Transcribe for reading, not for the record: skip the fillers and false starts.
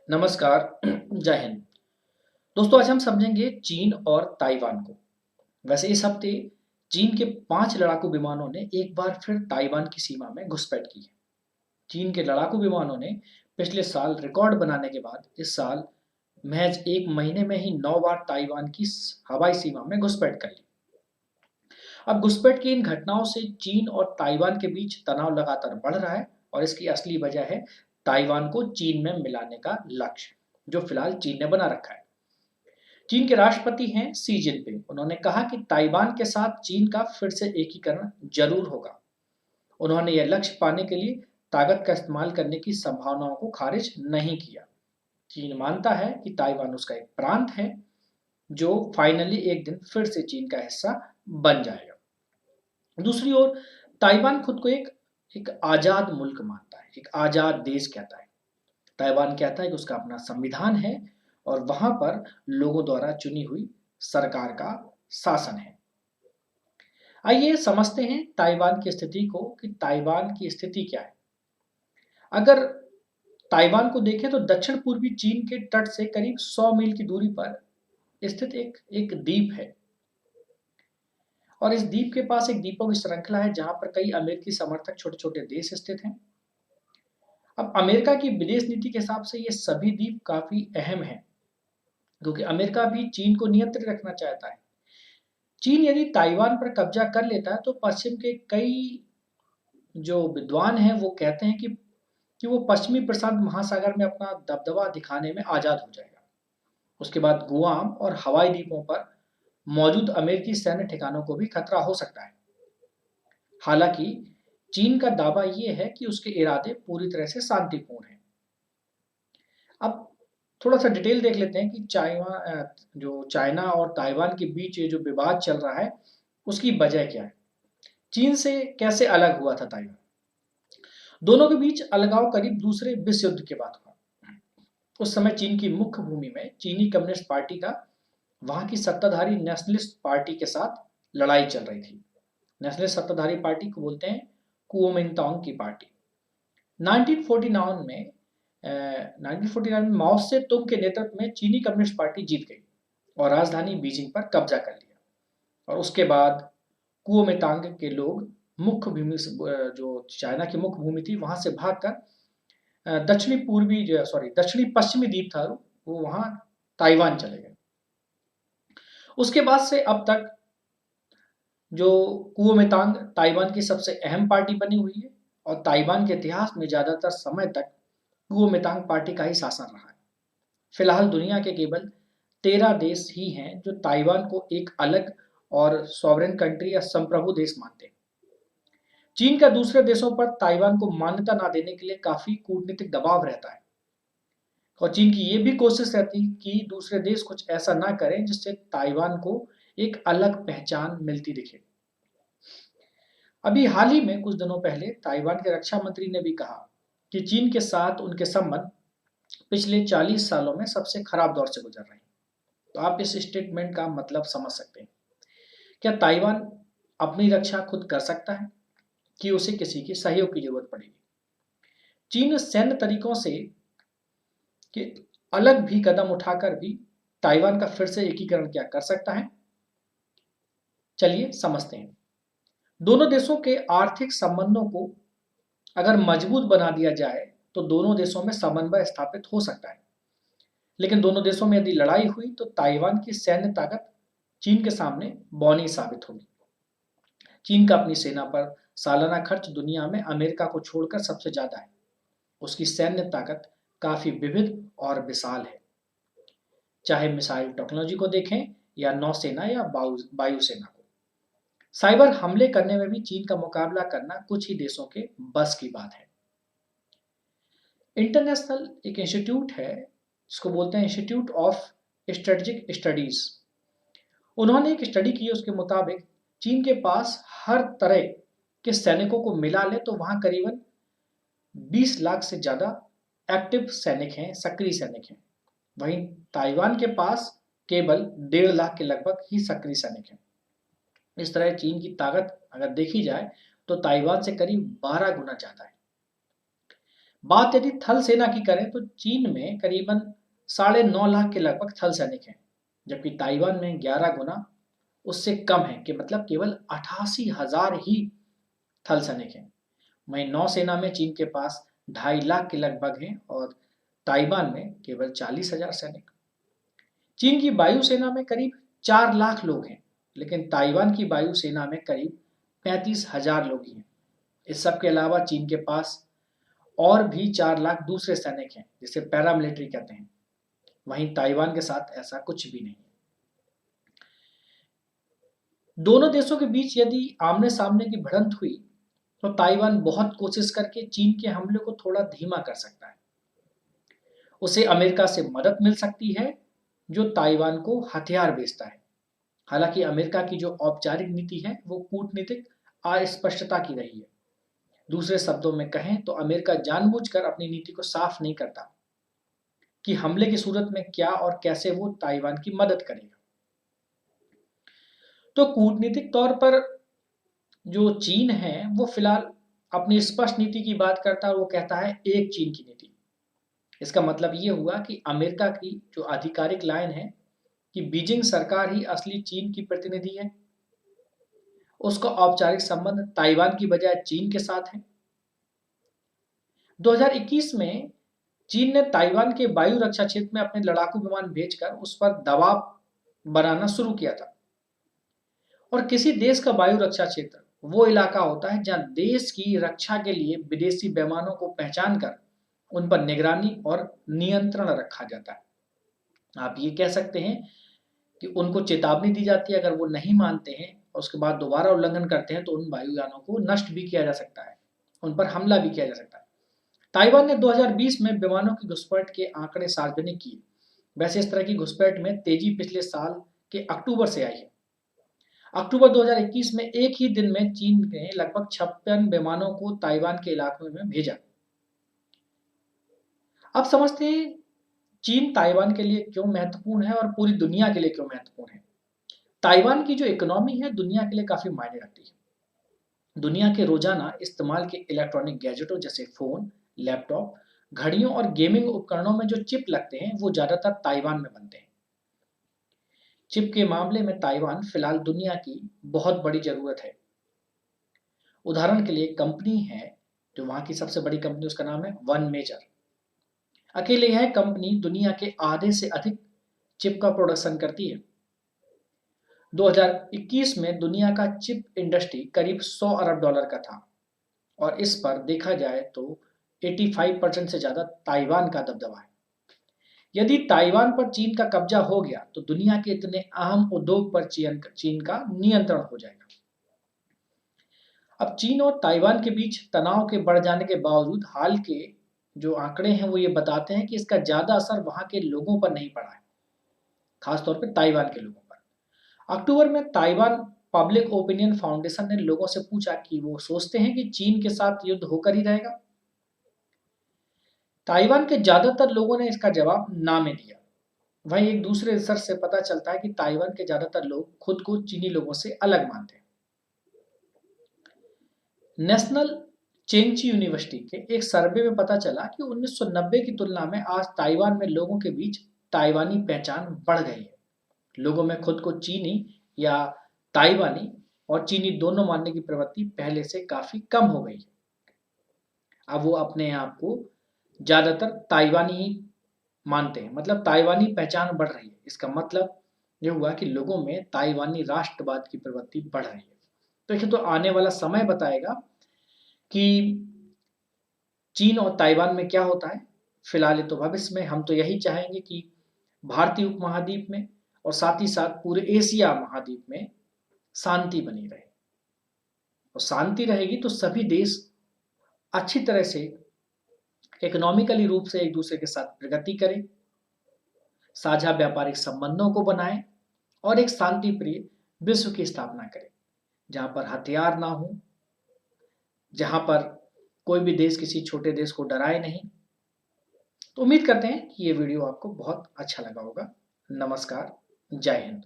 नमस्कार। जय हिंद। दोस्तों, आज हम समझेंगे चीन और ताइवान को। वैसे इस हफ्ते चीन के 5 लड़ाकू विमानों ने एक बार फिर ताइवान की सीमा में घुसपैठ की है। चीन के लड़ाकू विमानों ने पिछले साल रिकॉर्ड बनाने के बाद इस साल महज एक महीने में ही 9 बार ताइवान की हवाई सीमा में घुसपैठ कर ली। अब घुसपैठ की इन घटनाओं से चीन और ताइवान के बीच तनाव लगातार बढ़ रहा है और इसकी असली वजह है ताइवान को चीन में मिलाने का लक्ष्य, जो फिलहाल चीन ने बना रखा है। चीन के राष्ट्रपति हैं शी जिनपिंग। उन्होंने कहा कि ताइवान के साथ चीन का फिर से एकीकरण जरूर होगा। उन्होंने यह लक्ष्य पाने के लिए ताकत का इस्तेमाल करने की संभावनाओं को खारिज नहीं किया। चीन मानता है कि ताइवान उसका एक प्रांत है जो फाइनली एक दिन फिर से चीन का हिस्सा बन जाएगा। दूसरी ओर ताइवान खुद को एक एक आजाद मुल्क मानता है, एक आजाद देश कहता है। ताइवान कहता है कि उसका अपना संविधान है और वहां पर लोगों द्वारा चुनी हुई सरकार का शासन है। आइए समझते हैं ताइवान की स्थिति को कि ताइवान की स्थिति क्या है। अगर ताइवान को देखें तो दक्षिण पूर्वी चीन के तट से करीब 100 मील की दूरी पर स्थित एक एक द्वीप है और इस द्वीप के पास एक द्वीपों की श्रृंखला है जहां पर कई अमेरिकी समर्थक छोटे छोटे देश स्थित हैं। अब अमेरिका की विदेश नीति के हिसाब से ये सभी द्वीप काफी अहम हैं क्योंकि अमेरिका भी चीन को नियंत्रित रखना चाहता है। चीन यदि ताइवान पर कब्जा कर लेता है तो पश्चिम के कई जो विद्वान हैं वो कहते हैं कि वो पश्चिमी प्रशांत महासागर में अपना दबदबा दिखाने में आजाद हो जाएगा। उसके बाद गुआम और हवाई द्वीपों पर मौजूद अमेरिकी सैन्य ठिकानों को भी खतरा हो सकता है। हालांकि चीन का दावा यह है कि उसके इरादे पूरी तरह से शांतिपूर्ण हैं। अब थोड़ा सा डिटेल देख लेते हैं कि जो चाइना और ताइवान के बीच ये जो विवाद चल रहा है उसकी वजह क्या है। चीन से कैसे अलग हुआ था ताइवान। दोनों के बीच अलगाव करीब दूसरे विश्व युद्ध के बाद हुआ। उस समय चीन की मुख्य भूमि में चीनी कम्युनिस्ट पार्टी का वहां की सत्ताधारी नेशनलिस्ट पार्टी के साथ लड़ाई चल रही थी। नेशनलिस्ट सत्ताधारी पार्टी को बोलते हैं कुओमिंतांग की पार्टी। 1949 में 1949 में माओ से तुंग के नेतृत्व में चीनी कम्युनिस्ट पार्टी जीत गई और राजधानी बीजिंग पर कब्जा कर लिया। और उसके बाद कुओमितांग के लोग मुख्य भूमि जो चाइना की मुख्य भूमि थी वहां से भागकर दक्षिणी पश्चिमी द्वीप था वो वहां ताइवान चले गए। उसके बाद से अब तक जो कुओमितांग ताइवान की सबसे अहम पार्टी बनी हुई है और ताइवान के इतिहास में ज्यादातर समय तक कुओमितांग पार्टी का ही शासन रहा है। फिलहाल दुनिया के केवल 13 देश ही हैं जो ताइवान को एक अलग और सॉवरेन कंट्री या संप्रभु देश मानते हैं। चीन का दूसरे देशों पर ताइवान को मान्यता ना देने के लिए काफी कूटनीतिक दबाव रहता है और चीन की ये भी कोशिश रहती है कि दूसरे देश कुछ ऐसा ना करें जिससे ताइवान को एक अलग पहचान मिलती दिखे। अभी हाल ही में कुछ दिनों पहले ताइवान के रक्षा मंत्री ने भी कहा कि चीन के साथ उनके संबंध पिछले 40 सालों में सबसे खराब दौर से गुजर रहे हैं। तो आप इस स्टेटमेंट का मतलब समझ सकते हैं। क्या ताइवान अपनी रक्षा खुद कर सकता है कि उसे किसी के सहयोग की जरूरत पड़ेगी। चीन सैन्य तरीकों से कि अलग भी कदम उठाकर भी ताइवान का फिर से एकीकरण क्या कर सकता है, चलिए समझते हैं। दोनों देशों के आर्थिक संबंधों को अगर मजबूत बना दिया जाए तो दोनों देशों में समन्वय स्थापित हो सकता है। लेकिन दोनों देशों में यदि लड़ाई हुई तो ताइवान की सैन्य ताकत चीन के सामने बौनी साबित होगी। चीन का अपनी सेना पर सालाना खर्च दुनिया में अमेरिका को छोड़कर सबसे ज्यादा है। उसकी सैन्य ताकत काफी विविध और विशाल है। चाहे मिसाइल टेक्नोलॉजी को देखें या नौसेना या वायुसेना को। साइबर हमले करने में भी चीन का मुकाबला करना कुछ ही देशों के बस की बात है। इंटरनेशनल एक इंस्टीट्यूट है जिसको बोलते हैं इंस्टीट्यूट ऑफ स्ट्रेटेजिक स्टडीज। उन्होंने एक स्टडी की है, उसके मुताबिक चीन के पास हर तरह के सैनिकों को मिला ले तो वहां करीबन 20 लाख से ज्यादा एक्टिव सैनिक हैं, सक्रिय सैनिक हैं। वहीं ताइवान के पास केवल 1.5 लाख के लगभग ही सक्रिय सैनिक हैं। इस तरह चीन की ताकत अगर देखी जाए तो ताइवान से करीब 12 गुना ज्यादा है। बात यदि थल सेना की करें तो चीन में करीबन 9.5 लाख के लगभग थल सैनिक हैं, जबकि ताइवान में 11 गुना उससे कम है, कि मतलब केवल 88,000 ही थल सैनिक हैं। वहीं नौसेना में चीन के पास 2.5 लाख के लगभग हैं और ताइवान में केवल 40,000 सैनिक। चीन की वायुसेना में करीब 4 लाख लोग हैं, लेकिन ताइवान की वायुसेना में करीब 35,000 लोग ही हैं। इस सब के अलावा चीन के पास और भी 4 लाख दूसरे सैनिक हैं, जिसे पैरामिलिट्री कहते हैं। वहीं ताइवान के साथ ऐसा कुछ भी नहीं है। दोनों देशों के बीच यदि आमने सामने की भिड़ंत हुई तो ताइवान बहुत कोशिश करके चीन के हमले को थोड़ा धीमा कर सकता है। उसे अमेरिका से मदद मिल सकती है, जो ताइवान को हथियार बेचता है। हालांकि अमेरिका की जो औपचारिक नीति है वो कूटनीतिक अस्पष्टता की रही है। दूसरे शब्दों में कहें तो अमेरिका जानबूझकर अपनी नीति को साफ नहीं करता कि हमले की सूरत में क्या और कैसे वो ताइवान की मदद करेगा। तो कूटनीतिक तौर पर जो चीन है वो फिलहाल अपनी स्पष्ट नीति की बात करता है और वो कहता है एक चीन की नीति। इसका मतलब ये हुआ कि अमेरिका की जो आधिकारिक लाइन है कि बीजिंग सरकार ही असली चीन की प्रतिनिधि है। उसका औपचारिक संबंध ताइवान की बजाय चीन के साथ है। 2021 में चीन ने ताइवान के वायु रक्षा क्षेत्र में अपने लड़ाकू विमान भेजकर उस पर दबाव बनाना शुरू किया था। और किसी देश का वायु रक्षा क्षेत्र वो इलाका होता है जहां देश की रक्षा के लिए विदेशी विमानों को पहचान कर उन पर निगरानी और नियंत्रण रखा जाता है। आप ये कह सकते हैं कि उनको चेतावनी दी जाती है, अगर वो नहीं मानते हैं और उसके बाद दोबारा उल्लंघन करते हैं तो उन वायुयानों को नष्ट भी किया जा सकता है, उन पर हमला भी किया जा सकता है। ताइवान ने 2020 में विमानों की घुसपैठ के आंकड़े सार्वजनिक किए। वैसे इस तरह की घुसपैठ में तेजी पिछले साल के अक्टूबर से आई है। अक्टूबर 2021 में एक ही दिन में चीन ने लगभग 56 विमानों को ताइवान के इलाकों में भेजा। अब समझते हैं चीन ताइवान के लिए क्यों महत्वपूर्ण है और पूरी दुनिया के लिए क्यों महत्वपूर्ण है। ताइवान की जो इकोनॉमी है दुनिया के लिए काफी मायने रखती है। दुनिया के रोजाना इस्तेमाल के इलेक्ट्रॉनिक गैजेटों जैसे फोन, लैपटॉप, घड़ियों और गेमिंग उपकरणों में जो चिप लगते हैं वो ज्यादातर ताइवान में बनते हैं। चिप के मामले में ताइवान फिलहाल दुनिया की बहुत बड़ी जरूरत है। उदाहरण के लिए कंपनी है जो वहां की सबसे बड़ी कंपनी, उसका नाम है वन मेजर। अकेले यह कंपनी दुनिया के आधे से अधिक चिप का प्रोडक्शन करती है। 2021 में दुनिया का चिप इंडस्ट्री करीब 100 अरब डॉलर का था और इस पर देखा जाए तो 85% से ज्यादा ताइवान का दबदबा है। यदि ताइवान पर चीन का कब्जा हो गया तो दुनिया के इतने अहम उद्योग पर चीन का नियंत्रण हो जाएगा। अब चीन और ताइवान के बीच तनाव के बढ़ जाने के बावजूद हाल के जो आंकड़े हैं वो ये बताते हैं कि इसका ज्यादा असर वहां के लोगों पर नहीं पड़ा है, खासतौर पर ताइवान के लोगों पर। अक्टूबर में ताइवान पब्लिक ओपिनियन फाउंडेशन ने लोगों से पूछा कि वो सोचते हैं कि चीन के साथ युद्ध होकर ही रहेगा। ताइवान के ज्यादातर लोगों ने इसका जवाब ना में दिया। वहीं एक दूसरे रिसर्च से पता चलता है कि ताइवान के ज्यादातर लोग खुद को चीनी लोगों से अलग मानते हैं। नेशनल चेंगची यूनिवर्सिटी के एक सर्वे में पता चला कि 1990 की तुलना में आज ताइवान में लोगों के बीच ताइवानी पहचान बढ़ गई है। लोगों में खुद को चीनी या ताइवानी और चीनी दोनों मानने की प्रवृत्ति पहले से काफी कम हो गई है। अब वो अपने आप को ज्यादातर ताइवानी ही मानते हैं, मतलब ताइवानी पहचान बढ़ रही है। इसका मतलब ये हुआ कि लोगों में ताइवानी राष्ट्रवाद की प्रवृत्ति बढ़ रही है। तो देखिए, तो आने वाला समय बताएगा कि चीन और ताइवान में क्या होता है। फिलहाल तो भविष्य में हम तो यही चाहेंगे कि भारतीय उपमहाद्वीप में और साथ ही साथ पूरे एशिया महाद्वीप में शांति बनी रहे। और शांति रहेगी तो सभी देश अच्छी तरह से इकोनॉमिकली रूप से एक दूसरे के साथ प्रगति करें, साझा व्यापारिक संबंधों को बनाएं और एक शांति प्रिय विश्व की स्थापना करें, जहां पर हथियार ना हो, जहां पर कोई भी देश किसी छोटे देश को डराए नहीं। तो उम्मीद करते हैं कि ये वीडियो आपको बहुत अच्छा लगा होगा। नमस्कार, जय हिंद।